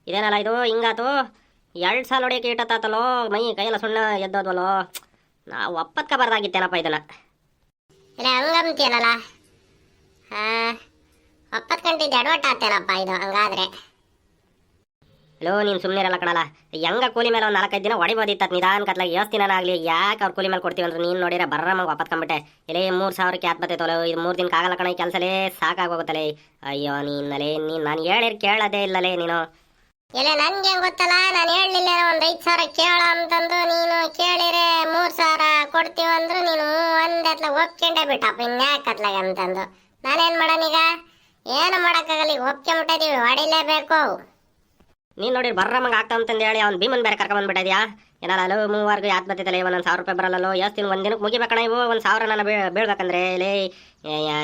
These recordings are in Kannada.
ಇದೇನಲ್ಲ ಇದು ಹಿಂಗಾತು. 2 ಸಾಲ ಹೊಡಿಯೋಕೆ ಇಟ್ಟತ್ತಾತಲ್ಲೋ, ಮೈ ಕೈಯೆಲ್ಲ ಸುಣ್ಣ ಎದ್ದೋದ್ವಲ್ಲೋ. ನಾವು ಒಪ್ಪತ್ಕ ಬರ್ದಾಗಿತ್ತೇನಪ್ಪ ಇದನ್ನ. ಇಲ್ಲ ಹಂಗಂತೀನಲ್ಲ, ಹಾಂ 9 ಗಂಟೆ ಎಡವಟ್ಟು ಆಗ್ತೇನಪ್ಪ ಇದು ಹಂಗಾದ್ರೆ. ಹಲೋ ನೀನು ಸುಮ್ಮನೆ ಇರಲ್ಲ ಕಣಲ್ಲ. ಹೆಂಗ ಕೂಲಿ ಮೇಲೆ ಒಂದು 4-5 ದಿನ ಹೊಡಿಬೋದಿತ್ತ ನಿಧಾನ ಕತ್ಲಾಗ ದಿನಾಗಲಿ. ಯಾಕೆ ಅವ್ರು ಕೂಲಿ ಮೇಲೆ ಕೊಡ್ತೀವಿ ಅಂದ್ರೆ ನೀನು ನೋಡಿರ ಬರ್ರಮ್ಮಂಗೆ ಒಪ್ಪತ್ಕೊಂಬಿಟ್ಟೆ. ಇಲ್ಲೇ 3,000ಕ್ಕೆ ಹತ್ತು ಬರ್ತೈತಲ್ಲ, ಇದು 3 ದಿನಕ್ಕೆ ಆಗಲ್ಲ ಕಣ. ಈ ಕೆಲಸಲೇ ಸಾಕಾಗೋಗುತ್ತಲೇ. ಅಯ್ಯೋ ನೀನಲ್ಲೇ ನೀನು ನಾನು ಹೇಳಿರ್ ಕೇಳೋದೇ ಇಲ್ಲಲೇ ನೀನು. ಇಲ್ಲ ನನ್ಗೆ ಗೊತ್ತಲ್ಲ, ನಾನು ಹೇಳಲಿಲ್ಲ ಒಂದು 5,000 ಕೇಳ ಅಂತಂದು. ನೀನು ಕೇಳಿರೆ 3,000 ಕೊಡ್ತೀವಂದ್ರು ನೀನು ಒಂದೆತ್ಲ ಒಪ್ಕೊಂಡೇ ಬಿಟ್ಟಪ್ಪ. ಇನ್ಯಾಕೆ ಕತ್ಲಾಗ ಅಂತಂದು ನಾನೇನು ಮಾಡೋಣೀಗ? ಏನು ಮಾಡೋಕ್ಕಾಗಲ್ಲ, ಈಗ ಒಪ್ಕೊಂಬಿಟ್ಟಿದೀವಿ, ಹೊಡಿಲೇಬೇಕು. ನೀನು ನೋಡಿ ಬರ್ರಮ್ಮಂಗೆ ಆಗ್ತಾ ಅಂತಂದು ಹೇಳಿ ಅವ್ನು ಭೀಮನ್ ಬೇರೆ ಕರ್ಕೊಂಡ್ಬಂದ್ಬಿಟ್ಟಿದ್ಯಾ. ಏನಲ್ಲ ಅಲ್ಲೋ 3ವಾರ್ಗೂ ಯಾತ್ ಬರ್ತೈತಲ್ಲ, ಒಂದೊಂದು 1,000 ರೂಪಾಯಿ ಬರಲ್ಲೋ. ದಿನ ಒಂದು ದಿನಕ್ಕೆ ಮುಗಿಬೇಕಣ ಇವು. 1,000 ನನ್ನ ಬೀಳ್ಬೇಕಂದ್ರೆ ಲೇ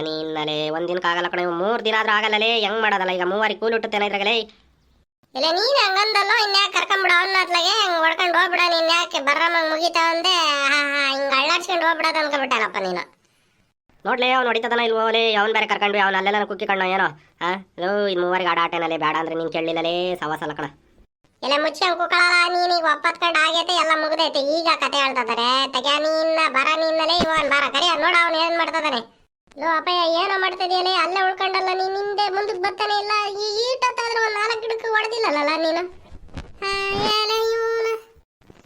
ನೀನಲ್ಲೇ ಒಂದು ದಿನಕ್ಕೆ ಆಗಲ್ಲ ಕಣ ಇವು. 3 ದಿನ ಆದ್ರೂ ಆಗಲ್ಲಲೇ. ಹೆಂಗೆ ಮಾಡೋದಲ್ಲ ಈಗ? 3 ವಾರಿಗೆ ಕೂಲಿ ಹುಟ್ಟುತ್ತೇನೆ ಇದ್ರಾಗಲೇ. ಇಲ್ಲ ನೀನು ಹಂಗಂದಲ್ಲೋ, ಇನ್ಯಾಕೆ ಕರ್ಕೊಂಬಿಡ ಅವನ್ನ ಅತ್ಲಾಗೆ ಹಂಗೆ ಹೊಡ್ಕೊಂಡು ಹೋಗ್ಬಿಡ. ನೀನು ಯಾಕೆ ಬರ್ರಮ್ಮಂಗೆ ಮುಗಿತಾವಂದೆ ಹಿಂಗೆ ಅಳ್ಳಾಡ್ಸ್ಕೊಂಡು ಹೋಗ್ಬಿಡೋದು ಅನ್ಕೊಬಿಟ್ಟನಪ್ಪ ನೀನು. ನೋಡ್ಲೇ ಅವ್ನು ಹೊಡಿತದನ ಇಲ್ವೋ ಲೇ. ಅವ್ನು ಬೇರೆ ಕರ್ಕೊಂಡ್ವಿ, ಅವ್ನು ಅಲ್ಲೆಲ್ಲ ಕುಕ್ಕಿ ಕಣ್ಣು ಏನೋ. ಹಾಂ ಇದು 3ವಾರಿಗೆ ಆಡಾಟೇನಲ್ಲೇ ಬೇಡ ಅಂದ್ರೆ ನೀನು ಕೇಳಲಿಲ್ಲಲೇ. ಸವಾಸಲ್ಲ ಕಣ. ಎಲ್ಲ ಮುಚ್ಕೊಂಡು ಕೂಕೊಳ್ಳಲ್ಲ ನೀನು. ಈಗ 9 ಆಗೈತೆ, ಎಲ್ಲ ಮುಗ್ದೈತೆ. ಈಗ ಕತೆ ಹೇಳ್ತಿದ್ದಾರೆ ತಗ್ಯಾ ನಿನ್ನ ಬರ. ನಿನ್ನಲೇ ಇವನ್ ಬರ ಕರಿಯ ನೋಡ ಅವನು ಏನು ಮಾಡ್ತಿದ್ದಾನೆ. ಲೋ ಅಪ್ಪಯ್ಯ ಏನೋ ಮಾಡ್ತಿದೀಯಲೇ, ಅಲ್ಲೇ ಉಳ್ಕೊಂಡಲ್ಲ ನೀನು. ಹಿಂದೆ ಮುಂದಕ್ಕೆ ಬರ್ತಾನೆ ಇಲ್ಲ. ಈ ಈಟತ್ತಾದ್ರೂ ಒಂದು 4 ಗಿಡಕ್ಕೆ ಹೊಡೆದಿಲ್ಲಲ್ಲ ನೀನು.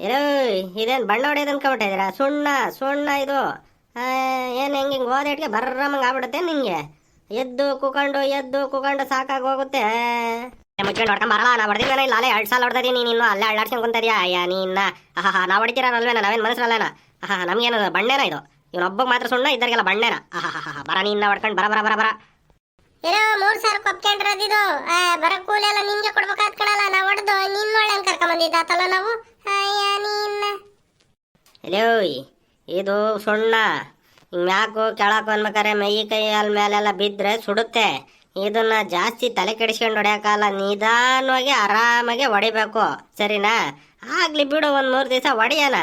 ಏನೋ ಇದೇನು ಬಣ್ಣ ಹೊಡೆಯೋದು ಅನ್ಕೊಬಿಟ್ಟಿದ್ದೀರಾ? ಸುಣ್ಣ ಇದು ಏನು ಹೆಂಗೆ ಓದೇಟ್ಗೆ ಬರ್ರಮ್ಮಂಗೆ ಆಗ್ಬಿಡುತ್ತೆ ನಿನಗೆ. ಎದ್ದು ಕೂಕೊಂಡು ಸಾಕಾಗಿ ಹೋಗುತ್ತೆ. ಮುಚ್ಕೊಂಡು ಹೊಡ್ಕೊಂಡ್ ಬರಲ್ಲ. ನಾ ಹೊಡೆದಿಲ್ಲ ಇಲ್ಲ, ಅಲ್ಲೇ 2 ಸಾಲ ಹೊಡೆದೀನಿ. ನೀನು ಅಲ್ಲೇ ಅಳ್ಳಾಡ್ಸ್ಕೊಂಡು ಕುಂತದ್ಯಾ? ಅಯ್ಯ ನೀನ್ನ ನಾವು ಹೊಡಿತೀರಲ್ವೇನ? ನಾವೇನು ಮನಸ್ಸರಲ್ಲೇನ? ನಮ್ಗೇನು ಬಣ್ಣೇನ ಇದು? ಇವನೊಬ್ಬಗೆ ಮಾತ್ರ ಸುಣ್ಣ, ಇದ್ದರಿಗೆಲ್ಲ ಬಣ್ಣೇನ? ಬರ ನೀನ್ನ ಹೊಡ್ಕೊಂಡು ಬರ ಬರ ಬರ ಬರ. ಏನೋ 3,000 ಕೊಪ್ಕೊಂಡ್ರದಿದು. ಬರ ಕೂಲಿ ಎಲ್ಲ ನಿನ್ಗೆ ಕೊಡ್ಬೇಕಾದ್ ಕಣಲ್ಲ. ನಾವು ಹೊಡೆದು ನಿನ್ನ ಒಳ್ಳೆ ಕರ್ಕೊಂಬಂದಿದ್ದಾತಲ್ಲ ನಾವು. ನಿನ್ನ ಇಲ್ಲೋಯ್ ಇದು ಸುಣ್ಣ. ಮ್ಯಾಕು ಕೆಳಕು ಅನ್ಬೇಕಾರೆ ಮೈ ಕೈ ಅಲ್ಲಿ ಮೇಲೆಲ್ಲ ಬಿದ್ದರೆ ಸುಡುತ್ತೆ. ಇದನ್ನ ಜಾಸ್ತಿ ತಲೆ ಕೆಡಿಸ್ಕೊಂಡು ಹೊಡೆಯೋಕ್ಕಲ್ಲ. ನಿಧಾನವಾಗಿ ಆರಾಮಾಗಿ ಹೊಡಿಬೇಕು, ಸರಿನಾ? ಆಗ್ಲಿ ಬಿಡು, ಒಂದು 3 ದಿವಸ ಹೊಡಿಯೋಣ.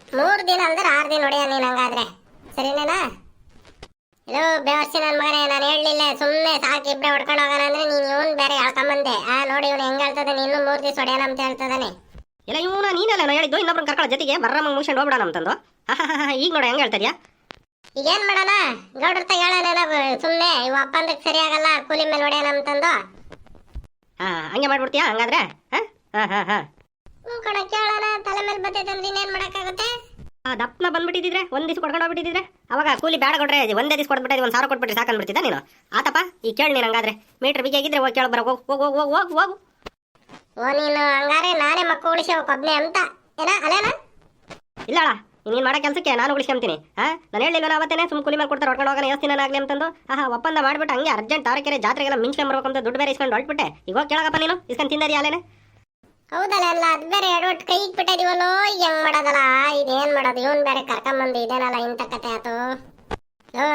3 ದಿನ ಅಂದ್ರೆ 6 ದಿನ ಹೊಡೆಯ ನೀನು ಹಂಗಾದ್ರೆ, ಸರಿನೇನಾ? ಇದು ಬೇವರ್ಸಿ ನನ್ನ ಮಗನೇ, ನಾನು ಹೇಳಲಿಲ್ಲ ಸುಮ್ಮನೆ ಸಾಕು ಇಬ್ಬರೇ ಹೊಡ್ಕೊಂಡು ಹೋಗೋಣ ಅಂದ್ರೆ ನೀನು ಇವನು ಬೇರೆ ಹೇಳ್ಕೊಂಬಂದೆ. ನೋಡಿ ಇವನು ಹೆಂಗೆ ಹೇಳ್ತದೆ, ಇನ್ನು 3 ದಿವಸ ಹೊಡೆಯೋಣ ಅಂತ ಹೇಳ್ತದಾನೆ. ಇಲ್ಲ ಇವನು ನೀನಲ್ಲ ಹೇಳಿದ್ದು ಇನ್ನೊಬ್ರನ್ನ ಕರ್ಕೊಳ್ಳೋ ಜೊತೆಗೆ ಬರ್ರಮ್ಮಂಗೆ ಮುಗಿಸ್ಕೊಂಡು ಹೋಗ್ಬಿಡೋಣ ಅಂತಂದು. ಈಗ ನೋಡಿ ಹೆಂಗೆ ಹೇಳ್ತದ್ಯಾ? ಈಗೇನು ಮಾಡೋಣ? ಗೌಡ್ರ ತ ಹೇಳೋಣ ಸುಮ್ಮನೆ. ಇವ ಅಪ್ಪಂದಕ್ಕೆ ಸರಿ ಆಗಲ್ಲ, ಕೂಲಿ ಮೇಲೆ ಹೊಡೆಯೋಣ ಅಂತಂದು. ಹಂಗೆ ಮಾಡ್ಬಿಡ್ತೀಯಾ ಹಂಗಾದ್ರೆ? ಹ್ಞೂ ಕಣ, ಕೇಳೋಣ. ತಲೆ ಮೇಲೆ ಬರ್ತೈತೆ ಅಂದ್ರೆ ಇನ್ನೇನು ಮಾಡೋಕ್ಕಾಗುತ್ತೆ? ದಪ್ಪನ ಬಂದ್ಬಿಟ್ಟಿದ್ರೆ ಒಂದು ದಿವಸ ಕೊಡ್ಕೊಂಡು ಹೋಗ್ಬಿಟ್ಟಿದ್ರೆ ಅವಾಗ ಕೂಲಿ ಬೇಡ ಕೊಡ್ರೆ ಒಂದೇ ದಿವಸ ಕೊಟ್ಬಿಟ್ಟು 1,000 ಕೊಟ್ಬಿಟ್ಟು ಸಾಕಂದ್ಬಿಡ್ತಿದ್ದ ನೀನು. ಆತಪ್ಪ ಈಗ ಕೇಳಿ ನೀನು ಹಂಗಾದ್ರೆ. ಮೀಟ್ರ್ ಬಿಗಿ ಆಗಿದ್ರೆ ಹೋಗಿ ಕೇಳ ಬರ. ಹೋಗು. ಓ ನೀನು ಹಂಗಾರೆ ನಾನೇ ಮಕ್ಕ ಉಳಿಸಿ ಒಬ್ಬನೇ ಅಂತ ಏನ ಅಲ್ಲೇನ? ಇಲ್ಲಳ ನೀನು ಮಾಡೋ ಕೆಲಸಕ್ಕೆ ನಾನು ಉಳಿಸ್ಕೊಂತೀನಿ. ನಾನು ಹೇಳಿಲ್ವಲ್ಲ ಅವತ್ತೇನೆ ಸುಮ್ಮ ಕೂಲಿ ಮೇಲೆ ಕೊಡ್ತಾರೆ ಹೊಡ್ಕೊಂಡು ಹೋಗೋಣ ದಿನಾಗಲಿ ಅಂತಂದು. ಒಪ್ಪಂದ ಮಾಡ್ಬಿಟ್ಟು ಹಂಗೆ ಅರ್ಜೆಂಟ್ ತಾರಕೆರೆ ಜಾತ್ರೆಗೆಲ್ಲ ಮಿಂಚ್ಕೊಂಬರ್ಬೇಕು ಅಂತ ದುಡ್ಡು ಬೇರೆ ಇಸ್ಕೊಂಡು ಹೊಟ್ಬಿಟ್ಟೆ. ಈಗ ಹೋಗಿ ಕೇಳಗಪ್ಪ ನೀನು ಇಸ್ಕೊಂಡು ತಿಂದರಿ ಅಲ್ಲೇನೆ. ಹೌದಲ್ಲ, ಅಲ್ಲ ಅದು ಬೇರೆ ಎಡವಟ್ಟು ಕೈಗೆ ಬಿಟ್ಟಿದೀವಲ್ಲೋ. ಹೆಂಗ್ ಮಾಡೋದಲ್ಲ, ಇದೇನ್ ಮಾಡೋದು? ಇವನ್ ಬೇರೆ ಕರ್ಕೊಂಬಂದು ಇದೇನಲ್ಲ ಇಂಥ ಕತೆ ಆಯ್ತು.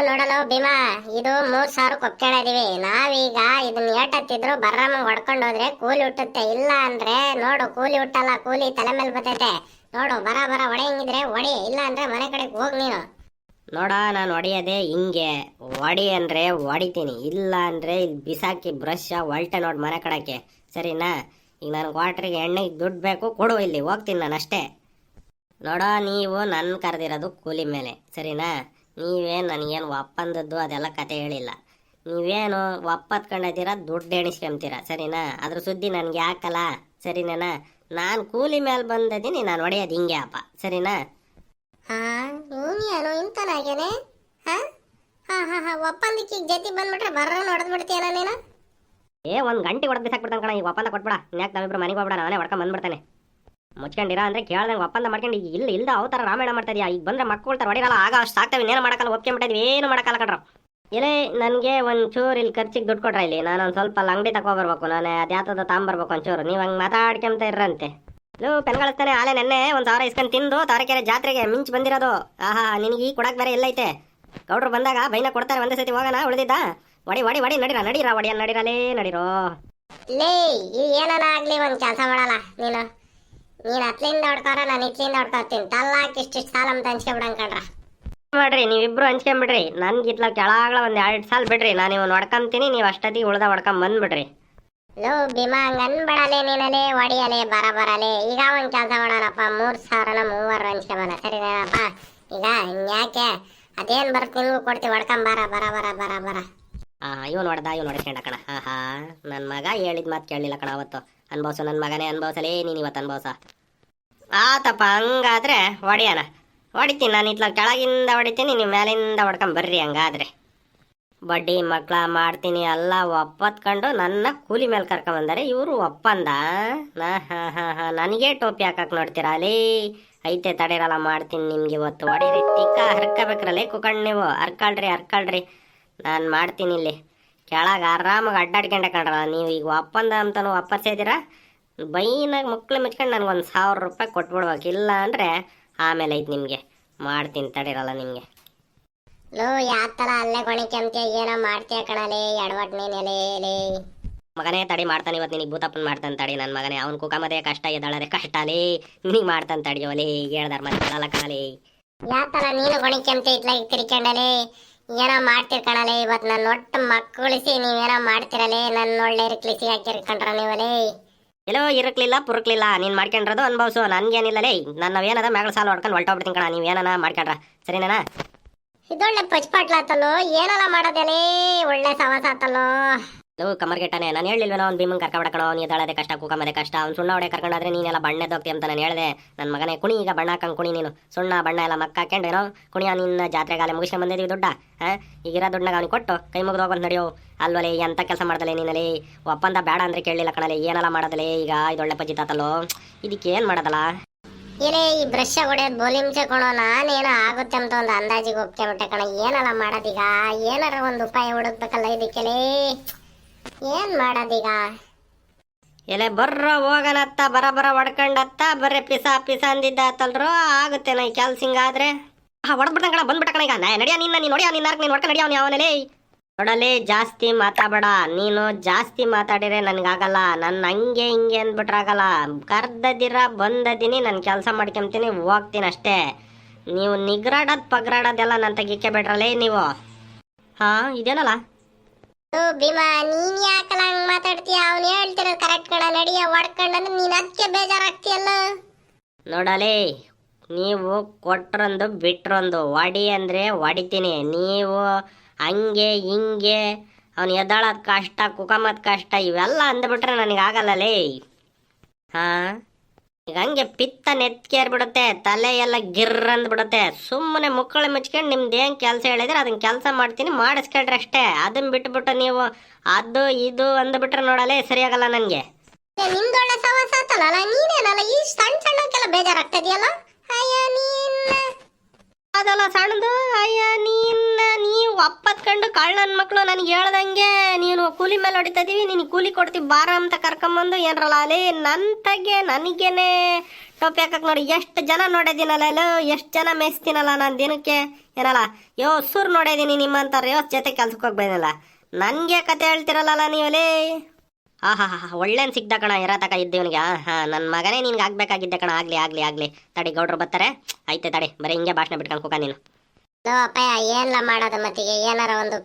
ನೋಡಲು ಭೀಮಾ, ಇದು 3,000 ಕೊಪ್ಕೊಂಡಿದೀವಿ. ನಾವೀಗ ಇದನ್ನ ಏಟತ್ತಿದ್ರು ಬರ್ರಮ್ಮಂಗ್ ಹೊಡ್ಕೊಂಡು ಹೋದ್ರೆ ಕೂಲಿ ಹುಟ್ಟುತ್ತೆ. ಇಲ್ಲ ಅಂದ್ರೆ ನೋಡು ಕೂಲಿ ಹುಟ್ಟಲ್ಲ, ಕೂಲಿ ತಲೆ ಮೇಲೆ ಬರ್ತೈತೆ. ನೋಡು ಬರ ಹೊಡೆಯಂಗಿದ್ರೆ ಹೊಡಿ, ಇಲ್ಲ ಅಂದ್ರೆ ಮನೆ ಕಡೆಗೆ ಹೋಗಿ ನೀನು. ನೋಡ ನಾನು ಹೊಡೆಯೋದೇ ಹಿಂಗೆ. ಹೊಡಿ ಅಂದ್ರೆ ಹೊಡಿತೀನಿ, ಇಲ್ಲ ಅಂದ್ರೆ ಇಲ್ಲಿ ಬಿಸಾಕಿ ಬ್ರಷ್ ಒಲ್ಟೆ ನೋಡಿ ಮನೆ ಕಡಕ್ಕೆ, ಸರಿನಾ? ಈಗ ನನಗೆ ವಾಟ್ರಿಗೆ ಎಣ್ಣೆಗೆ ದುಡ್ಡು ಬೇಕು, ಕೊಡು, ಇಲ್ಲಿ ಹೋಗ್ತೀನಿ ನಾನು ಅಷ್ಟೇ. ನೋಡ ನೀವು ನನ್ನ ಕರೆದಿರೋದು ಕೂಲಿ ಮೇಲೆ, ಸರಿನಾ? ನೀವೇನು ನನಗೇನು ಒಪ್ಪಂದದ್ದು ಅದೆಲ್ಲ ಕತೆ ಹೇಳಿಲ್ಲ. ನೀವೇನು ಒಪ್ಪತ್ಕೊಂಡಿದ್ದೀರ, ದುಡ್ಡು ಎಣಿಸ್ಕೊಂತೀರ, ಸರಿನಾ? ಅದ್ರ ಸುದ್ದಿ ನನಗೆ ಯಾಕಲ್ಲ, ಸರಿನಾ? ನಾನು ಕೂಲಿ ಮೇಲೆ ಬಂದಿದ್ದೀನಿ, ನಾನು ಹೊಡೆಯೋದು ಹಿಂಗೆ ಅಪ್ಪ, ಸರಿನಾ? ಏನು ಇಂತನಾಗೇನೆ? ಒಪ್ಪಂದಕ್ಕೆ ಜೊತೆ ಬಂದ್ಬಿಟ್ರೆ ಬರ್ರ ಹೊಡೆದ್ಬಿಡ್ತೀಯನ ನೀನು? 1 ಗಂಟೆ ಹೊಡೆದು ಬಿಸಾಕ್ಬಿಡ್ತಾನೆ ಕಣ. ಈಗ ಒಪ್ಪಂದ ಕೊಟ್ಬಿಡ, ಇನ್ಯಾಕೆ ನಾವಿಬ್ರು ಮನೆಗೆ ಹೋಗ್ಬಿಡ, ನಾನೇ ಹೊಡ್ಕೊಂಡು ಬಂದ್ಬಿಡ್ತಾನೆ. ಮುಚ್ಕೊಂಡಿರ ಅಂದ್ರೆ ಕೇಳ್ದಂಗೆ ಒಪ್ಪಂದ ಮಾಡ್ಕೊಂಡು ಈಗ ಇಲ್ದ ಅವತಾರ ರಾಮಾಯಣ ಮಾಡ್ತಾಯಿದ್ಯಾ? ಈಗ ಬಂದ್ರೆ ಮಕ್ಕಳು ಹೊಡಿರಲ್ಲ, ಆಗ ಅಷ್ಟು ಸಾಕ್ತವೆ, ಇನ್ನೇನು ಮಾಡೋಕ್ಕಲ್ಲ, ಒಪ್ಕೊಂಬಿಟ್ಟಿದ್ವಿ, ಏನು ಮಾಡೋಕ್ಕಲ್ಲ ಕಣ್ರು. ಇಲ್ಲೇ ನನಗೆ ಒಂಚೂರು ಇಲ್ಲಿ ಖರ್ಚಿಗೆ ದುಡ್ಡು ಕೊಟ್ರ ಇಲ್ಲಿ, ನಾನು ಒಂದು ಸ್ವಲ್ಪ ಅಲ್ಲಿ ಅಂಗಡಿ ತಗೊಬರ್ಬೇಕು, ನಾನು ಅದ್ಯಾತದ ತಾಂಬರ್ಬೇಕು ಒಂಚೂರು. ನೀವು ಹಂಗೆ ಮಾತಾಡ್ಕೊಂತ ಇರ್ರಂತೆ. ಪೆನ್ ಕಳಿಸ್ತಾನೆ ಆಲೆ ನೆನ್ನೆ 1,000 ಇಸ್ಕೊಂಡು ತಿಂದು ತಾರಕೆರೆ ಜಾತ್ರೆಗೆ ಮಿಂಚು ಬಂದಿರೋದು. ನಿನಗೆ ಈ ಕೊಡಕ್ಕೆ ಬೇರೆ ಎಲ್ಲೈತೆ? ಗೌಡ್ರು ಬಂದಾಗ ಬೈನ ಕೊಡ್ತಾರೆ, ಒಂದೇ ಸತಿ ಹೋಗೋಣ, ಉಳಿದಿದ್ದ ವಡಿ ನಡೀರ ನಡಿರೋ. ಲೇ ಏನಾನ ಆಗ್ಲಿ ಒಂದು ಕೆಲಸ ಮಾಡಲ್ಲ ನೀನು ಹತ್ಲಿಂದ ಹೊಡ್ಕೋರ, ನಾನು ಇತ್ಲಿಂದ ಹೊಡ್ಕೊತೀನಿ. ತಲ್ಲಾಕಿ ಇಷ್ಟಿಷ್ಟು ಸಾಲ ಅಂತ ಹಂಚ್ಕೊಂಬಿಡಂಗ್ ಕಣ್ರ. ಮಾಡ್ರಿ ನೀವಿಬ್ರು ಹಂಚ್ಕೊಂಬಿಡ್ರಿ. ನನ್ಗೆ ಇತ್ಲ ಕೆಳಾಗ್ಲ 1-2 ಸಾಲ ಬಿಡ್ರಿ, ನಾನು ಇವ್ನು ಹೊಡ್ಕೊಂತೀನಿ, ನೀವು ಅಷ್ಟೊತ್ತಿಗೆ ಉಳ್ದ ಹೊಡ್ಕೊಂಡ್ ಬಂದ್ಬಿಡ್ರಿ. ಲೋ ಭೀಮಾ ಹಂಗ ಅನ್ಬೇಡಲೆ ನೀನಲೆ ಹೊಡಿಯಲೆ ಬರಲೆ ಈಗ ಒಂದ್ ಕೆಲಸ ಮಾಡೋಣಪ್ಪ 3,000ನ ಮೂವರು ಹಂಚ್ಕೊಬನ ಸರಿನೇನಪ್ಪ ಈಗ ಯಾಕೆ ಅದೇನ್ ಬರುತ್ತೆ ನಿನ್ಗೂ ಕೊಡ್ತೀವಿ ಹೊಡ್ಕೊಂಡ್ ಬರ ಇವನು ಹೊಡೆಸ್ಕೊಂಡ ಕಣ ನನ್ನ ಮಗ ಹೇಳಿದ ಮಾತು ಕೇಳಲಿಲ್ಲ ಕಣ ಅವತ್ತು. ಅನ್ಭವ್ಸು ನನ್ನ ಮಗನೇ, ಅನ್ಭವ್ಸಲೇ ನೀನು ಇವತ್ತು ಅನ್ಭವ್ಸ. ಆತಪ್ಪ ಹಂಗಾದ್ರೆ ಹೊಡಿತೀನಿ ನಾನು. ಇತ್ಲ ಕೆಳಗಿಂದ ಹೊಡಿತೀನಿ, ನೀವು ಮೇಲಿಂದ ಹೊಡ್ಕೊಂಬರ್ರಿ. ಹಂಗಾದ್ರೆ ಬಡ್ಡಿ ಮಕ್ಕಳ ಮಾಡ್ತೀನಿ ಎಲ್ಲ ಒಪ್ಪತ್ಕೊಂಡು ನನ್ನ ಕೂಲಿ ಮೇಲೆ ಕರ್ಕೊಂಬಂದರೆ ಇವರು ಒಪ್ಪಂದ. ನನಗೆ ಟೋಪಿ ಹಾಕಕ್ಕೆ ನೋಡ್ತೀರಾ ಅಲ್ಲಿ? ಐತೆ ತಡೀರಲ್ಲ, ಮಾಡ್ತೀನಿ ನಿಮ್ಗೆ ಇವತ್ತು. ಹೊಡೀರಿ, ಟಿಕ್ಕ ಹರ್ಕಬೇಕ್ರಲ್ಲೇ ಕುಕಂಡು ನೀವು. ಹರ್ಕಳ್ರಿ ನಾನು ಮಾಡ್ತೀನಿ. ಇಲ್ಲಿ ಕೆಳಗೆ ಆರಾಮಾಗಿ ಅಡ್ಡಾಡ್ಕೊಂಡೆ ಕಂಡ್ರಲ್ಲ ನೀವು. ಈಗ ಒಪ್ಪಂದ ಅಂತಲೂ ಒಪ್ಪರ್ಸಿದ್ದೀರಾ. ಬೈನಾಗ ಮಕ್ಳು ಮುಚ್ಕೊಂಡು ನನಗೊಂದು 1,000 ರೂಪಾಯಿ ಕೊಟ್ಬಿಡ್ಬೇಕು. ಇಲ್ಲ ಅಂದರೆ ಆಮೇಲೆ ಐತೆ ನಿಮಗೆ, ಮಾಡ್ತೀನಿ ತಡೀರಲ್ಲ ನಿಮಗೆ. ಲೋ ಯಾತರ ಅಲ್ಲೇ ಕೊಣಿಕೆಂತ ಏನೋ ಮಾಡ್ತೀಯ ಕಣಲೆ ಎಡವಟ್ ನೀನೆಲೆ. ಮಗನೇ ತಡಿ, ಮಾಡ್ತಾನೆ ಇವತ್ತು ನಿನಗೆ ಭೂತಪ್ಪನ ಮಾಡ್ತಾನೆ ತಡಿ. ನನ್ನ ಮಗನೇ ಅವ್ನು ಕುಕಮದೇ ಕಷ್ಟ ಎದ್ದಾಳರೆ ಕಷ್ಟ ಅಲೇ, ನಿನಗೆ ಮಾಡ್ತಾನೆ ತಡಿಯೋಲೆ. ಹೇಳ್ದಾರ ಮತ್ತೆ ಕಣಲೆ. ಯಾತರ ನೀನು ಕೊಣಿಕೆಂತ ಇತ್ಲಾಗಿ ತಿರ್ಕೊಂಡಲೆ ಏನೋ ಮಾಡ್ತಿರ್ ಕಣಲೆ. ಇವತ್ತು ನನ್ನ ಒಟ್ಟು ಮಕ್ಕಳಿಸಿ ನೀವೇನೋ ಮಾಡ್ತಿರಲೆ. ನನ್ನ ಒಳ್ಳೆ ಇರ್ಕ್ಲಿಸಿ ಹಾಕಿರ್ಕೊಂಡ್ರ ನೀವಲೇ. ಎಲ್ಲೋ ಇರಕ್ಲಿಲ್ಲ ಪುರಕ್ಲಿಲ್ಲ, ನೀನು ಮಾಡ್ಕೊಂಡ್ರದು ಅನ್ಭವ್ಸು. ನನ್ಗೇನಿಲ್ಲಲೇ, ನಾವೇನದ ಮ್ಯಾಗಳ ಸಾಲ ಹೊಡ್ಕೊಂಡು ಹೊಲ್ಟೋಗ್ಬಿಡ್ತೀನಿ ಕಣ. ನೀವೇನ ಮಾಡ್ಕೊಂಡ್ರ ಸರಿನಾ? ಇದೊಳ್ಳೆ ಪಚ್ಪಾಟ್ಲಾತಲ್ಲೋ, ಏನೆಲ್ಲ ಮಾಡೋದೇಲೇ, ಒಳ್ಳೆ ಸವಾಸ ಆತಲ್ಲೋ. ಲೋ ಕಮರ್ಗೆಟ್ಟನೆ, ನಾನು ಹೇಳಿಲ್ವೇನೋ ಅವ್ನು ಭೀಮಂಗೆ ಕರ್ಕೊಂಡ್ಬಿಡಕಣೋ. ನೀ ಎದ್ದಾಳದೆ ಕಷ್ಟ, ಕುಕಮದೆ ಕಷ್ಟ. ಅವ್ನು ಸುಣ್ಣ ಹೊಡೆ ಕರ್ಕೊಂಡಾದ್ರೆ ನೀನೆಲ್ಲ ಬಣ್ಣದೋಗ್ತಿ ಅಂತ ನಾನು ಹೇಳಿದೆ. ನನ್ನ ಮಗನೇ ಕುಣಿ, ಈಗ ಬಣ್ಣ ಹಾಕಂಗೆ ಕುಣಿ ನೀನು. ಸುಣ್ಣ ಬಣ್ಣ ಎಲ್ಲ ಮಕ್ಕ ಹಾಕೊಂಡೇನೋ ಕುಣಿಯ. ನಿನ್ನ ಜಾತ್ರೆಗಾಲೆ ಮುಗಿಸ್ಕೊಂಡು ಬಂದಿದ್ದೀವಿ ದುಡ್ಡ. ಈಗಿರೋ ದುಡ್ಡನ್ನ ಅವ್ನಿಗೆ ಕೊಟ್ಟು ಕೈ ಮುಗಿದು ಹೋಗೋದು ನಡೆಯೋ ಅಲ್ವಲೇ. ಎಂಥ ಕೆಲಸ ಮಾಡ್ದಲೆ ನೀನಲ್ಲಿ? ಒಪ್ಪಂದ ಬೇಡ ಅಂದ್ರೆ ಕೇಳಲಿಲ್ಲ ಕಣಲೆ. ಏನೆಲ್ಲ ಮಾಡೋದಲೇ ಈಗ? ಇದೊಳ್ಳೆ ಪಜಿತಾತಲ್ಲೋ, ಇದಕ್ಕೆ ಏನು ಮಾಡೋದಲ್ಲ? ಏನೇ ಈ ಬ್ರಷ್ ಹೊಡೆಯೋದು ಬೋಲಿಂಚೆ ಕೊಣೋ. ನಾನೇನೋ ಆಗುತ್ತೆ ಅಂತ ಒಂದು ಅಂದಾಜಿಗೆ ಒಪ್ಕೊಂಬಿಟ್ಟೆ ಕಣ. ಏನೆಲ್ಲ ಮಾಡೋದೀಗ? ಏನಾರ ಒಂದು ಉಪಾಯ ಹುಡುಕ್ಬೇಕಲ್ಲ ಇದಕ್ಕೆಲೇ. ಏನ್ ಮಾಡೋದೀಗ? ಎಲೆ ಬರ್ರ ಹೋಗನತ್ತ ಬರ ಹೊಡ್ಕೊಂಡತ್ತ ಬರ್ರೆ ಪಿಸ ಅಂದಿದ್ದ ಆತಲ್ರೋ. ಆಗುತ್ತೇನ ಈ ಕೆಲ್ಸ ಹಿಂಗಾದ್ರೆ? ಹೊಡ್ಬಿಡ್ತಾನ ಕಣ, ಬಂದ್ಬಿಟ್ಟ ಕಣ. ಈಗ ನಡಿಯ ನೀನು ನೋಡಿಯ ನೀನು ಹೊಡ್ಕೊಂಡು ನಡಿಯ ಅವನೇ. ನೋಡಲೇ, ಜಾಸ್ತಿ ಮಾತಾಡಬೇಡ ನೀನು. ಜಾಸ್ತಿ ಮಾತಾಡಿದ್ರೆ ನನಗಾಗಲ್ಲ. ನನ್ನ ಹಂಗೆ ಹಿಂಗೆ ಅಂದ್ಬಿಟ್ರಾಗಲ್ಲ. ಕರ್ದದಿರ ಬಂದದೀನಿ, ನಾನು ಕೆಲಸ ಮಾಡ್ಕೊಂತೀನಿ, ಹೋಗ್ತೀನಿ ಅಷ್ಟೇ. ನೀವು ಪಗ್ರಾಡೋದೆಲ್ಲ ನನ್ನ ತೆಗಿಕೆ ಬಿಡ್ರಲ್ಲೇ ನೀವು. ಇದೇನಲ್ಲ ಭೀಮಾ, ನೀನ್ ಯಾಕಲ್ಲ ಹಂಗ್ ಮಾತಾಡ್ತೀಯ? ಅವ್ನು ಹೇಳ್ತಿರೋದು ಕರೆಕ್ಟ್ ಕಣ. ನಡಿಯ ಹೊಡ್ಕೊಂಡಂದ್ರೆ ನೀನ್ ಅದಕ್ಕೆ ಬೇಜಾರಾಗ್ತೀಯಲ್ಲ. ನೋಡಲೇ, ನೀವು ಕೊಟ್ರೊಂದು ಬಿಟ್ರೊಂದು. ಹೊಡಿ ಅಂದರೆ ಹೊಡಿತೀನಿ. ನೀವು ಹಂಗೆ ಹಿಂಗೆ ಅವ್ನು ಎದ್ದಾಳೋದು ಕಷ್ಟ, ಕುಕಮದ ಕಷ್ಟ ಇವೆಲ್ಲ ಅಂದ್ಬಿಟ್ರೆ ನನಗಾಗಲ್ಲಲೇ. ಈಗ ಹಂಗೆ ಪಿತ್ತ ನೆತ್ಕೇರ್ಬಿಡುತ್ತೆ, ತಲೆ ಎಲ್ಲ ಗಿರ್ರ ಅಂದ್ಬಿಡುತ್ತೆ. ಸುಮ್ಮನೆ ಮುಕ್ಕಳು ಮುಚ್ಕೊಂಡು ನಿಮ್ದು ಏನು ಕೆಲಸ ಹೇಳಿದ್ರೆ ಅದನ್ನ ಕೆಲಸ ಮಾಡ್ತೀನಿ, ಮಾಡಿಸ್ಕೊಳ್ರಿ ಅಷ್ಟೇ. ಅದನ್ನ ಬಿಟ್ಬಿಟ್ಟು ನೀವು ಅದು ಇದು ಅಂದ್ಬಿಟ್ರೆ ನೋಡಲೇ ಸರಿಯಾಗಲ್ಲ ನನಗೆ. ನಿಮ್ದೊಳ್ಳೆ ಸವಾಸ ಆತಲ್ಲ, ನೀನೇನಲ್ಲ ಈ ಸಣ್ಣಕ್ಕೆಲ್ಲ ಬೇಜಾರಾಗ್ತದೆಯಲ್ಲ. ಅಯ್ಯ ನೀನ್ ಅದಲ್ಲ ಸಣ್ಣದು. ಅಯ್ಯ ನೀವು ಒಪ್ಪತ್ಕೊಂಡು ಕಳ್ಳನ ಮಕ್ಕಳು ನನಗೆ ಹೇಳ್ದಂಗೆ ನೀನು ಕೂಲಿ ಮೇಲೆ ಹೊಡಿತಾ ಇದೀವಿ, ನೀನು ಕೂಲಿ ಕೊಡ್ತೀವಿ ಬಾರ ಅಂತ ಕರ್ಕೊಂಬಂದು ಏನ್ರಲ್ಲ ಅಲ್ಲಿ ನನಗೇನೆ ಟೋಪಿ ಹಾಕಕ್ಕೆ ನೋಡಿ. ಎಷ್ಟು ಜನ ನೋಡಿದ್ದೀನಲ್ಲ ಅಲ್ಲ, ಎಷ್ಟು ಜನ ಮೇಯಿಸ್ತೀನಲ್ಲ ನಾನು ದಿನಕ್ಕೆ. ಏನಲ್ಲ ಸುರ್ ನೋಡಿದೀನಿ ನಿಮ್ಮಂತಾರೆ ಜೊತೆ ಕೆಲ್ಸಕ್ಕೆ ಹೋಗ್ಬೇಕಲ್ಲ. ನನಗೆ ಕತೆ ಹೇಳ್ತಿರಲ್ಲ ನೀವಲೇ. ಒಳ್ಳೆನ್ ಸಿಕ್ದ ಕಣ ಇರತಕ ಇದ್ದೀವನಿಗೆ. ನನ್ನ ಮಗನೇ ನಿನ್ಗೆ ಆಗ್ಬೇಕಾಗಿದ್ದೆ ಕಣ. ಆಗ್ಲಿ ತಡಿ, ಗೌಡ್ರು ಬರ್ತಾರೆ. ಐತೆ ತಡಿ, ಬರೀ ಹಿಂಗೆ ಭಾಷಣ ಬಿಟ್ಕೊಂಡು ಕುಕ ನೀನು. ಅಪ್ಪಯ್ಯ ಏನ್ಲ ಮಾಡೋದು ಮತ್ತಿಗೆ? ಏನಾರ ಒಂದು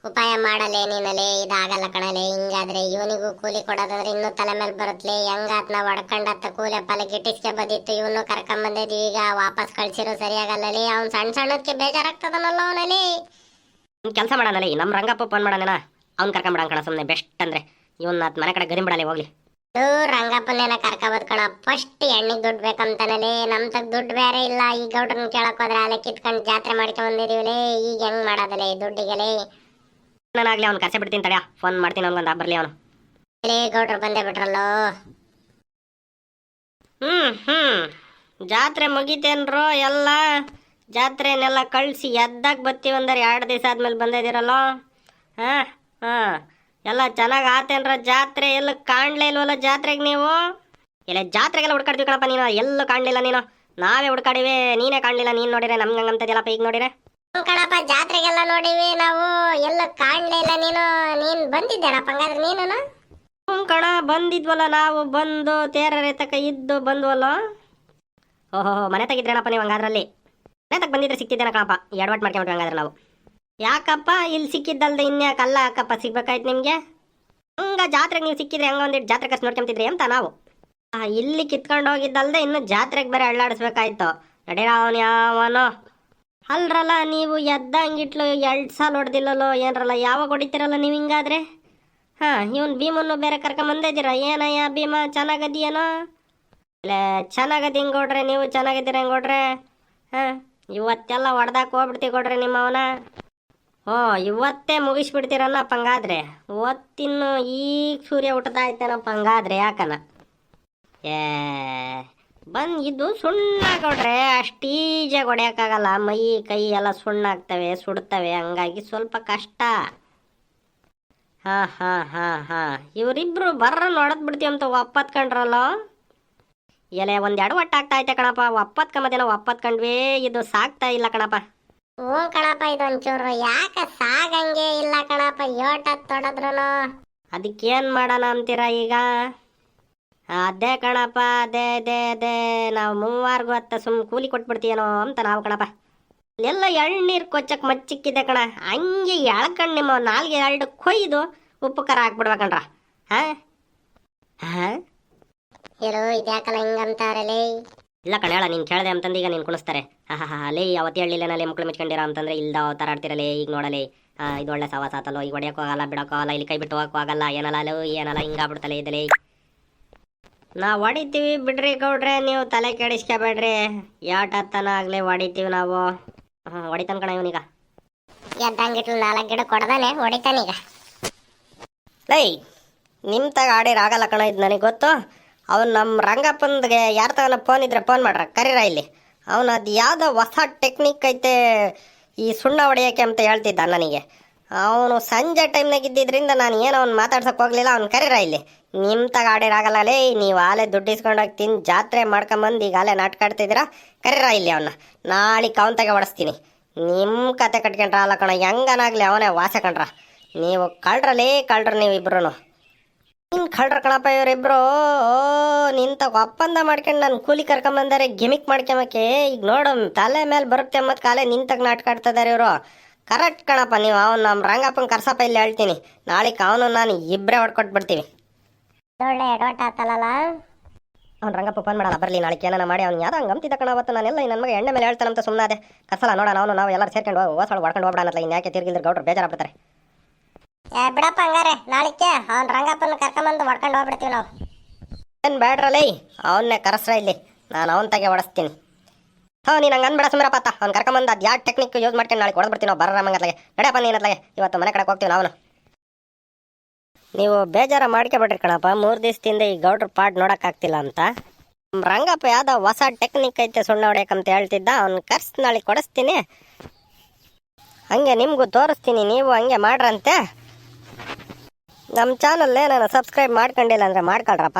ಉಪಾಯ ಮಾಡಲೇ ನೀನಲೇ. ಇದಾಗಲ್ಲ ಕಣಲೆ. ಹಿಂಗಾದ್ರೆ ಇವನಿಗೂ ಕೂಲಿ ಕೊಡೋದಾದ್ರೆ ಇನ್ನೂ ತಲೆ ಮೇಲೆ ಬರುತ್ತಲೇ. ಹೆಂಗಾತ್ ನಾವು ಹೊಡ್ಕೊಂಡತ್ತ ಕೂಲಿ ಪಾಲೆ ಗಿಟ್ಟಿಸ್ಕೆ ಬದಿತ್ತು. ಇವನು ಕರ್ಕೊಂಬಂದಿದ್ವಿ, ಈಗ ವಾಪಸ್ ಕಳ್ಸಿರೋ ಸರಿಯಾಗಲ್ಲಲೇ. ಅವ್ನು ಸಣ್ಣದಕ್ಕೆ ಬೇಜಾರಾಗ್ತದನಲ್ಲ ಅವನಲ್ಲಿ. ಕೆಲಸ ಮಾಡೋಣಲೇ, ನಮ್ಮ ರಂಗಪ್ಪ ಫೋನ್ ಮಾಡೋಣ, ಅವ್ನು ಕರ್ಕೊಂಬಿಡೋಣ ಕಣ. ಸುಮ್ಮನೆ ಬೆಸ್ಟ್ ಅಂದ್ರೆ ಇವನ್ ಮನೆ ಕಡೆ ಗರಿಬಿಡಲಿ ಹೋಗ್ಲಿ. ರಂಗಪ್ಪನೇನ ಕರ್ಕೋಬೋದು ಕಣ. ಫಸ್ಟ್ ಎಣ್ಣಿಗೆ ದುಡ್ಡು ಬೇಕಂತಾನಲೇ. ನಮ್ ತಗ ದುಡ್ಡು ಬೇರೆ ಇಲ್ಲ. ಈ ಗೌಡ್ರನ್ನ ಕೇಳಕ್ ಹೋದ್ರೆ ಅಲೆ ಕಿತ್ಕೊಂಡು ಜಾತ್ರೆ ಮಾಡ್ಕೊಂಡ್ ಬಂದಿದೀವಲೇ. ಈಗ ಹೆಂಗ್ ಮಾಡೋದಲೇ ದುಡ್ಡಿಗೆಲೇ? ನಾನಾಗ್ಲಿ ಅವ್ನು ಕರ್ಸೆ ಬಿಡ್ತೀನಿ ತಡ್ಯಾ, ಫೋನ್ ಮಾಡ್ತೀನಿ ಅವ್ನಿಗೊಂದು ಬರ್ಲಿ ಅವನು. ಗೌಡ್ರು ಬಂದೇ ಬಿಟ್ರಲ್ಲೋ. ಜಾತ್ರೆ ಮುಗಿತೇನ್ರೋ ಎಲ್ಲ? ಜಾತ್ರೆನೆಲ್ಲ ಕಳಿಸಿ ಎದ್ದಾಗ ಬತ್ತೀವಿ ಅಂದ್ರೆ 2 ದಿವಸ ಆದ್ಮೇಲೆ ಬಂದಿದ್ದೀರಲ್ಲೋ. ಎಲ್ಲ ಚೆನ್ನಾಗಿ ಆತೇನ್ರ ಜಾತ್ರೆ? ಎಲ್ಲ ಕಾಣ್ಲೇ ಇಲ್ವಲ್ಲ ಜಾತ್ರೆಗೆ ನೀವು? ಎಲ್ಲ ಜಾತ್ರೆಗೆಲ್ಲ ಹುಡ್ಕಾಡ್ತೀವಿ ಕಣಪ್ಪ. ನೀನು ಎಲ್ಲೂ ಕಾಣಲಿಲ್ಲ. ನೀನು ನಾವೇ ಹುಡ್ಕಾಡಿವೆ, ನೀನೇ ಕಾಣಲಿಲ್ಲ. ನೀನು ನೋಡಿರೆ ನಮ್ಗೆ ಹಂಗಂತದಿಲ್ಲಪ್ಪ. ಈಗ ನೋಡಿರೆ ಕಣಪ್ಪ, ಜಾತ್ರೆಗೆಲ್ಲ ನೋಡಿವಿ ನಾವು, ಎಲ್ಲ ಕಾಣ್ಲೇ ಇಲ್ಲ. ನೀನ್ ಬಂದಿದ್ದೇನಪ್ಪ ಹಂಗಾದ್ರೆ? ನೀನು ಕಣ ಬಂದಿದ್ವಲ್ಲ ನಾವು. ಬಂದು ತೇರರೆ ತಕ ಇದ್ದು ಬಂದ್ವಲ್ಲ. ಮನೆ ತೆಗಿದ್ರೇನಪ್ಪ ನೀವು ಹಂಗಾದ್ರಲ್ಲಿ? ಮನೆ ತಗ ಬಂದಿದ್ರೆ ಸಿಕ್ತಿದ್ದೇನ ಕಣಪ್ಪ. ಎಡವಟ್ ಮಾಡ್ಕೊಂಡ್ಬಿಟ್ವಿ ಹಂಗಾದ್ರೆ ನಾವು. ಯಾಕಪ್ಪ ಇಲ್ಲಿ ಸಿಕ್ಕಿದ್ದಲ್ದೆ ಇನ್ಯಾಕೆ ಅಲ್ಲ ಅಕ್ಕಪ್ಪ ಸಿಗ್ಬೇಕಾಯ್ತು ನಿಮಗೆ? ಹಂಗ ಜಾತ್ರೆಗೆ ನೀವು ಸಿಕ್ಕಿದ್ರೆ ಹಂಗ ಒಂದಿಟ್ಟು ಜಾತ್ರೆ ಖರ್ಚು ನೋಡ್ಕೊಂತಿದ್ರಿ ಅಂತ ನಾವು ಇಲ್ಲಿ ಕಿತ್ಕೊಂಡು ಹೋಗಿದ್ದಲ್ದೆ ಇನ್ನು ಜಾತ್ರೆಗೆ ಬೇರೆ ಅಳ್ಳಾಡಿಸ್ಬೇಕಾಯ್ತು. ನಡೀರ ಅವನು ಯಾವನೋ ಅಲ್ರಲ್ಲ, ನೀವು ಎದ್ದಂಗಿಟ್ಲು 2 ಸಾಲ ಹೊಡೆದಿಲ್ಲಲ್ಲೋ ಏನ್ರಲ್ಲ, ಯಾವಾಗ ಹೊಡಿತೀರಲ್ಲ ನೀವು ಹಿಂಗಾದ್ರೆ? ಇವನು ಭೀಮನ್ನು ಬೇರೆ ಕರ್ಕೊಂಬಂದಿದ್ದೀರ. ಏನಯ್ಯ ಭೀಮ, ಚೆನ್ನಾಗದಿಯೇನೋ? ಇಲ್ಲ ಚೆನ್ನಾಗದಿ ಹಿಂಗೊಡ್ರೆ, ನೀವು ಚೆನ್ನಾಗಿದ್ದೀರ ಹಿಂಗೊಡ್ರೆ. ಇವತ್ತೆಲ್ಲ ಹೊಡೆದಾಕ ಹೋಗ್ಬಿಡ್ತೀವಿ ಕೊಡ್ರಿ ನಿಮ್ಮವನ. ಇವತ್ತೇ ಮುಗಿಸ್ಬಿಡ್ತೀರನ್ನಪ್ಪ ಹಂಗಾದ್ರೆ. ಇವತ್ತಿನ್ನು ಈಗ ಸೂರ್ಯ ಹುಟ್ಟದಾಯ್ತೇನಪ್ಪ ಹಂಗಾದ್ರೆ. ಯಾಕನ ಇದು ಸುಣ್ಣ ಕೊಡ್ರೆ ಅಷ್ಟು ಈಜಿಯಾಗಿ ಹೊಡೆಯೋಕ್ಕಾಗಲ್ಲ. ಮೈ ಕೈ ಎಲ್ಲ ಸುಣ್ಣ ಆಗ್ತವೆ, ಸುಡ್ತವೆ, ಹಂಗಾಗಿ ಸ್ವಲ್ಪ ಕಷ್ಟ. ಇವರಿಬ್ರು ಬರ್ರ ನೋಡದ್ ಬಿಡ್ತೀವಿ ಅಂತ ಒಪ್ಪತ್ಕೊಂಡ್ರಲ್ಲ. ಎಲೆ ಒಂದ್ ಎಡವಟ್ಟು ಆಗ್ತಾ ಐತೆ ಕಣಪ್ಪ. ಒಪ್ಪತ್ಕೊಂಬದೇನೋ ಒಪ್ಪತ್ಕೊಂಡ್ವಿ, ಇದು ಸಾಕ್ತಾ ಇಲ್ಲ ಕಣಪ್ಪ. ಹ್ಞೂ ಕಣಪ್ಪ, ಇದೊಂಚೂರು ಯಾಕ ಸಾಗಂಗೆ ಇಲ್ಲ ಕಣಪ್ಪ. ಯೋಟತ್ ತೊಡದ್ರೂ ಅದಕ್ಕೇನ್ ಮಾಡೋಣ ಅಂತೀರ ಈಗ? ಅದೇ ಕಣಪ್ಪ, ಅದೇ ನಾವು ಮೂವಾರ್ಗೂ ಸುಮ್ ಕೂಲಿ ಕೊಟ್ಬಿಡ್ತೀಯೇನೋ ಅಂತ ನಾವು ಕಣಪ್ಪ. ಎಲ್ಲ ಎಳ್ನೀರು ಕೊಚ್ಚಕ್ ಮಚ್ಚಿಕ್ಕಿದೆ ಕಣ. ಹಂಗೆ ಎಳ್ಕಂಡು ನಿಮ್ಮ 4 ಕೊಯ್ದು ಉಪ್ಪು ಖಾರ ಹಾಕ್ಬಿಡ್ಬೇಕಣ್ರ. ಇರು, ಇದ್ಯಾಕಲ್ಲ ಹಿಂಗಂತಾರಲೇ? ಇಲ್ಲ ಕಣ, ಹೇಳ ನೀನು ಕೇಳದೆ ಅಂತಂದು ಈಗ ನೀನು ಕುಣಿಸ್ತಾರೆ. ಅಲೇ ಅವತ್ತು ಹೇಳಿಲ್ಲನಲ್ಲಿ ಮಕ್ಕಳು ಮೆಚ್ಕೊಂಡಿರ ಅಂತಂದ್ರೆ ಇಲ್ದ ಥರ ಆಡ್ತಿರಲೇ. ಈಗ ನೋಡಲೇ, ಇದು ಒಳ್ಳೆ ಸವಾಸ ಆತಲ್ಲೋ. ಈಗ ಹೊಡೆಯೋಕ್ಕೂ ಆಗಲ್ಲ, ಬಿಡೋಕ್ಕೂ ಆಗಲ್ಲ, ಇಲ್ಲಿ ಕೈ ಬಿಟ್ಟು ಹೋಗೋಕ್ಕೂ ಆಗಲ್ಲ. ಏನಲ್ಲ ಅಲ್ಲೋ ಏನಲ್ಲ, ಹಿಂಗಾಗ್ಬಿಡ್ತಲೇ ಇದಲೇ. ನಾವು ಹೊಡಿತೀವಿ ಬಿಡ್ರಿ ಗೌಡ್ರೆ, ನೀವು ತಲೆ ಕೆಡಿಸ್ಕೊಬೇಡ್ರಿ. ಯಾಟತ್ತನ ಆಗ್ಲೇ ಹೊಡಿತೀವಿ ನಾವು. ಹೊಡಿತಾನ ಕಣ ಇವನೀಗ. ಎದ್ದಂಗಿಟ್ಲು 4 ಗಿಡ ಕೊಡ್ದಾನೆ ಹೊಡಿತಾನೀಗ. ಲೈ ನಿಮ್ಮ ತಗ ಆಡಿರಾಗಲ್ಲ ಕಣ, ಇದು ನನಗೆ ಗೊತ್ತು. ಅವ್ನು ನಮ್ಮ ರಂಗಪ್ಪಂದಿಗೆ ಯಾರ ತಗನ ಫೋನ್ ಇದ್ರೆ ಫೋನ್ ಮಾಡ್ರ, ಕರೀರ ಇಲ್ಲಿ. ಅವನು ಅದು ಯಾವುದೋ ಹೊಸ ಟೆಕ್ನಿಕ್ ಐತೆ ಈ ಸುಣ್ಣ ಹೊಡೆಯೋಕ್ಕೆ ಅಂತ ಹೇಳ್ತಿದ್ದ ನನಗೆ. ಅವನು ಸಂಜೆ ಟೈಮ್ನಾಗ ಇದ್ದಿದ್ದರಿಂದ ನಾನು ಏನೋ ಅವ್ನು ಮಾತಾಡ್ಸೋಕೆ ಹೋಗಲಿಲ್ಲ. ಅವ್ನು ಕರೀರ ಇಲ್ಲಿ. ನಿಮ್ಮ ತಗ ಆಡಿರಾಗಲ್ಲ ಲೇ, ನೀವು ಆಲೆ ದುಡ್ಡು ಇಸ್ಕೊಂಡೋಗಿ ತಿಂದು ಜಾತ್ರೆ ಮಾಡ್ಕೊಂಬಂದು ಈಗ ಆಲೆ ನಾಟಕ ಆಡ್ತಿದ್ದೀರಾ. ಕರೀರ ಇಲ್ಲಿ ಅವನ್ನ. ನಾಳೆ ಅವನ ತಗ ಹೊಡೆಸ್ತೀನಿ. ನಿಮ್ಮ ಕತೆ ಕಟ್ಕೊಂಡ್ರ ಅಲ್ಲ ಕಣ, ಹೆಂಗನಾಗ್ಲಿ ಅವನೇ ವಾಸ ಕಣ್ರ. ನೀವು ಕಳ್ರಲೇ ಕಳ್ರ, ನೀವಿಬ್ರು ನೀನು ಕಳ್ರ ಕಣಪ್ಪ. ಇವರಿಬ್ರು ನಿಂತ ಒಪ್ಪಂದ ಮಾಡ್ಕೊಂಡು ನಾನು ಕೂಲಿ ಕರ್ಕೊಂಬಂದಾರೆ ಗಿಮಿಕ್ ಮಾಡ್ಕೊಂಬಕ್ಕೆ. ಈಗ ನೋಡು, ತಲೆ ಮೇಲೆ ಬರುತ್ತೆ ಮತ್ತು ಕಾಲೇ ನಿಂತಾಗ ನಾಟಕ ಆಡ್ತಿದ್ದಾರೆ ಇವರು. ಕರೆಕ್ಟ್ ಕಣಪ್ಪ ನೀವು. ಅವ್ನು ನಮ್ಮ ರಂಗಪ್ಪನ ಕರ್ಸಪ್ಪ ಇಲ್ಲಿ ಹೇಳ್ತೀನಿ. ನಾಳೆ ಅವನು ನಾನು ಇಬ್ಬರೇ ಹೊಡ್ಕೊಟ್ಬಿಡ್ತೀವಿ. ಒಳ್ಳೆ ಎಡವಟ್ ಆತಲ್ಲ. ಅವ್ನು ರಂಗಪ್ಪ ಫೋನ್ ಮಾಡಲ್ಲ, ಬರಲಿ ನಾಳೆ ಏನಾನ ಮಾಡಿ. ಅವ್ನು ಯಾವ್ದು ಹಂಗೆ ಅಂತಿದ್ದ ಕಣ. ಅವತ್ತು ನಾನೆಲ್ಲ ನನ್ನ ಮಗ ಎಣ್ಣೆ ಮೇಲೆ ಹೇಳ್ತಾನಂತ ಸುಮ್ಮನೆ ಕರ್ಸಲ್ಲ. ನೋಡೋಣ, ನಾವು ಎಲ್ಲರೂ ಸೇರ್ಕೊಂಡು ಹೊಸಳು ಹೊಡ್ಕೊಂಡು ಹೋಗ್ಬಿಡೋಣ. ಇನ್ನು ಯಾಕೆ ತಿರ್ಗಿಲ್ದ್ರೆ ಗೌಡ್ರು ಬೇಜಾರಾಗ್ಬಿಡ್ತಾರೆ. ಬಿಡಪ್ಪ ಹಂಗಾರೆ, ನಾಳಿಕೆ ಅವ್ನು ರಂಗಪ್ಪನ ಕರ್ಕೊಂಬಂದು ಹೊಡ್ಕೊಂಡು ಹೋಗ್ಬಿಡ್ತೀವಿ ನಾವು. ಏನು ಬೇಡ್ರಲ್ಲೇ, ಅವನ್ನೇ ಕರೆಸ್ರ ಇಲ್ಲಿ. ನಾನು ಅವನ ತಗೆ ಹೊಡೆಸ್ತೀನಿ. ನೀನು ಹಂಗೆ ಅನ್ಬೇಡ ಸುಮ್ಮರಪ್ಪ. ಅವ್ನು ಕರ್ಕೊಂಬಂದು ಅದು ಯಾವ ಟೆಕ್ನಿಕ್ ಯೂಸ್ ಮಾಡ್ಕೊಂಡು ನಾಳೆ ಹೊಡೆದ್ಬಿಡ್ತೀವಿ ನಾವು. ಬರ ಮಂಗತ್ಲಾಗೆ ನಡೆಯಪ್ಪ ನೀನತ್ಲಾಗೆ. ಇವತ್ತು ಮನೆ ಕಡೆಗೆ ಹೋಗ್ತೀವಿ ನಾವು. ನೀವು ಬೇಜಾರ ಮಾಡ್ಕೊಬೇಡ್ರಿ ಕಣಪ್ಪ. 3 ದಿವಸದಿಂದ ಈ ಗೌಡ್ರ ಪಾಡ್ ನೋಡೋಕ್ಕಾಗ್ತಿಲ್ಲ ಅಂತ ರಂಗಪ್ಪ ಯಾವುದೋ ಹೊಸ ಟೆಕ್ನಿಕ್ ಐತೆ ಸುಣ್ಣ ಹೊಡ್ಯಕ್ಕಂತ ಹೇಳ್ತಿದ್ದ. ಅವ್ನು ಕರ್ಸ್ ನಾಳೆ ಕೊಡಿಸ್ತೀನಿ. ಹಂಗೆ ನಿಮಗೂ ತೋರಿಸ್ತೀನಿ, ನೀವು ಹಂಗೆ ಮಾಡ್ರಂತೆ. ನಮ್ಮ ಚಾನಲ್ ನಾನು ಸಬ್ಸ್ಕ್ರೈಬ್ ಮಾಡ್ಕೊಂಡಿಲ್ಲ ಅಂದರೆ ಮಾಡ್ಕೊಳ್ರಪ್ಪ.